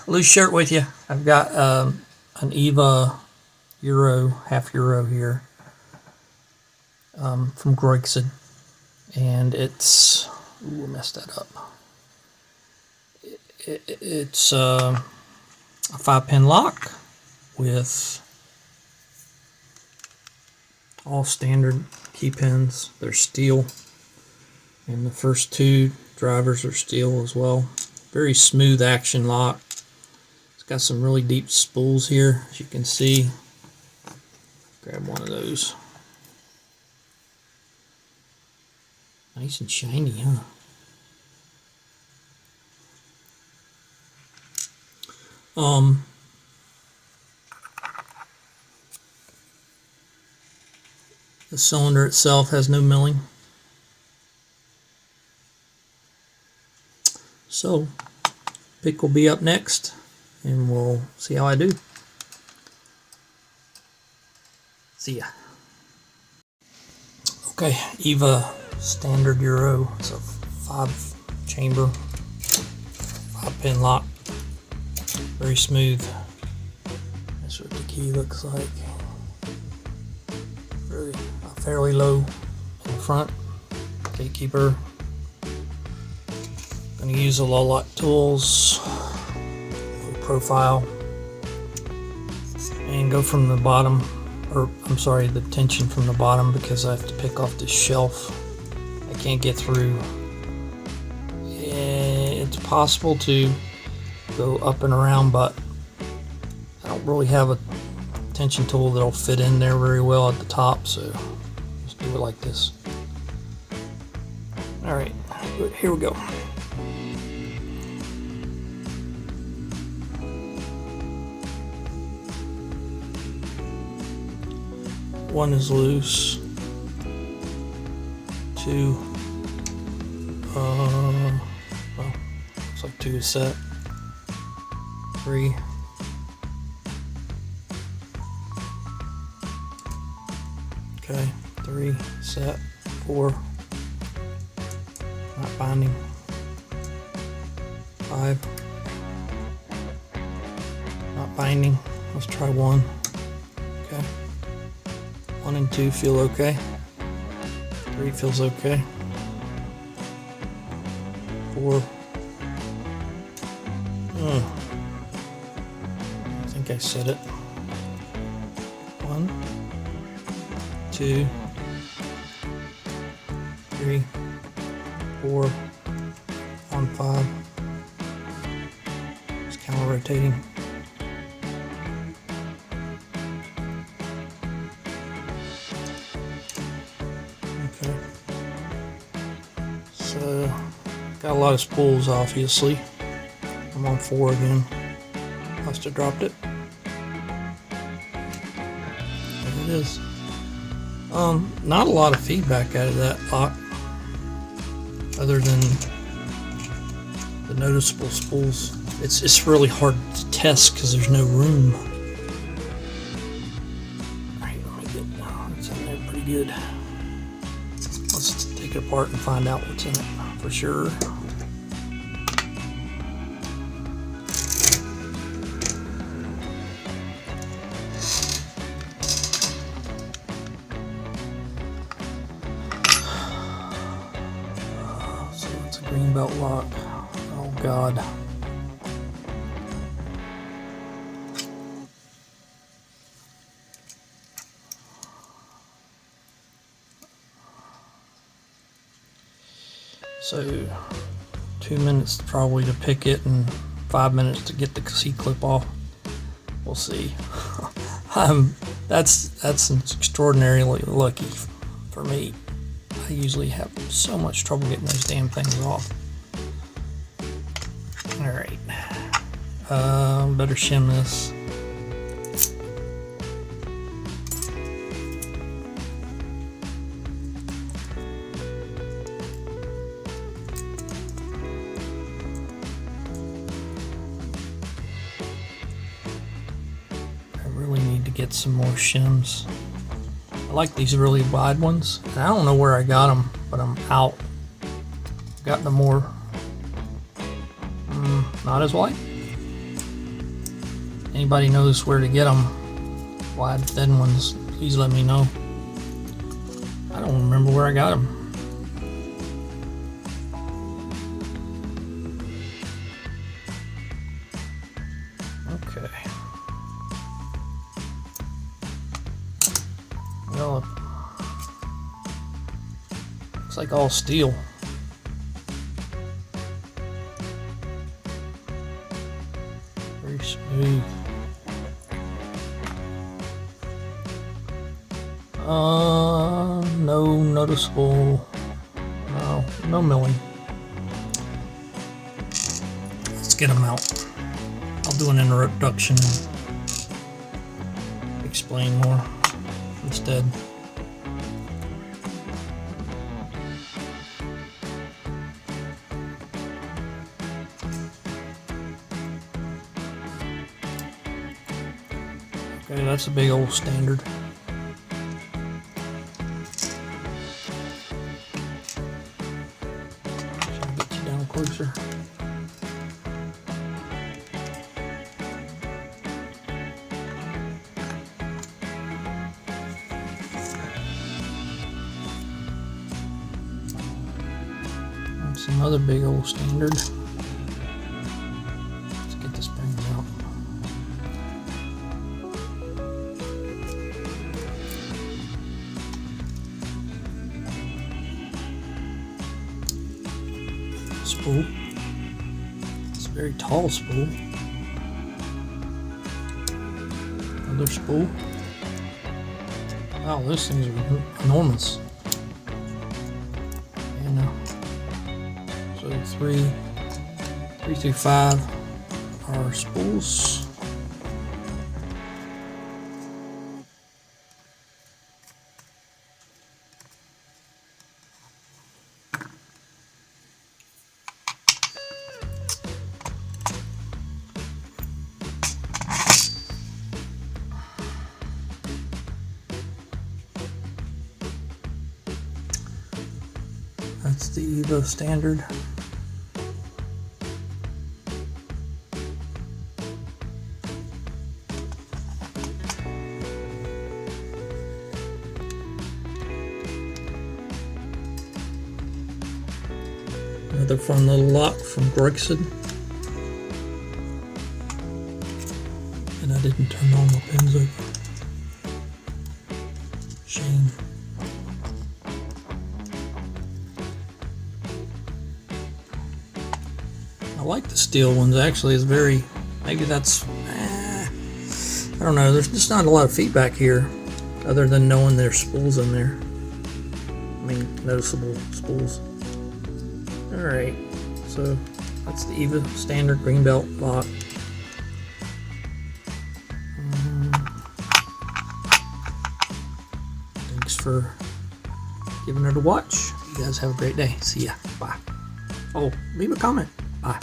loose shirt with you. I've got an Evva half Euro here from Groixid, and it's I messed that up. It's a 5-pin lock with all standard key pins. They're steel, and the first two drivers are steel as well. Very smooth action lock. It's got some really deep spools here, as you can see. Grab one of those. Nice and shiny, huh? The cylinder itself has no milling. So, pick will be up next, and we'll see how I do. See ya. Okay, Evva standard Euro. It's a 5-chamber, 5-pin lock. Very smooth. That's what the key looks like. Fairly low in the front. Gatekeeper. Going to use a low lock tools, low profile, and go from the bottom, or I'm sorry, the tension from the bottom, because I have to pick off this shelf. I can't get through. It's possible to go up and around, but I don't really have a tension tool that'll fit in there very well at the top, so just do it like this. Alright, here we go. One is loose. Two, well, looks like two is set. Three. Okay, 3 set. 4 not binding. 5 not binding. Let's try 1. Okay. 1 and 2 feel okay. 3 feels okay. 4. I think I said it. 1, 2, 3, 4, 1, 5. It's kind of rotating. Okay. So, got a lot of spools, obviously. I'm on 4 again. Must have dropped it. There it is. Not a lot of feedback out of that lock, other than the noticeable spools. It's really hard to test because there's no room. Alright, let me get it's in there pretty good. Let's take it apart and find out what's in it for sure. Green belt lock. Oh God. So 2 minutes probably to pick it and 5 minutes to get the C-clip off. We'll see. That's extraordinarily lucky for me. I usually have so much trouble getting those damn things off. Alright. Better shim this. I really need to get some more shims. I like these really wide ones, and I don't know where I got them, but I'm out. Got the more not as wide. anybody knows where to get them, wide thin ones, please let me know. I don't remember where I got them. Okay. Well, looks like all steel. Very smooth. No noticeable, no milling. Let's get them out. I'll do an introduction and explain more instead. Okay, that's a big old standard. Get you down closer. That's another big old standard. Let's get the springs out. Spool. It's a very tall spool. Another spool. Wow, those things are enormous. And so 3 through 5 are spools. That's the Evva standard. Another fun little lock from Gregson. And I didn't turn all my pins over. Shame. I like the steel ones actually. It's very, maybe that's, I don't know, there's just not a lot of feedback here other than knowing there's spools in there. I mean, noticeable spools. Alright, so that's the Evva standard greenbelt lock. Thanks for giving it a watch. You guys have a great day. See ya. Bye. Oh, leave a comment. Bye.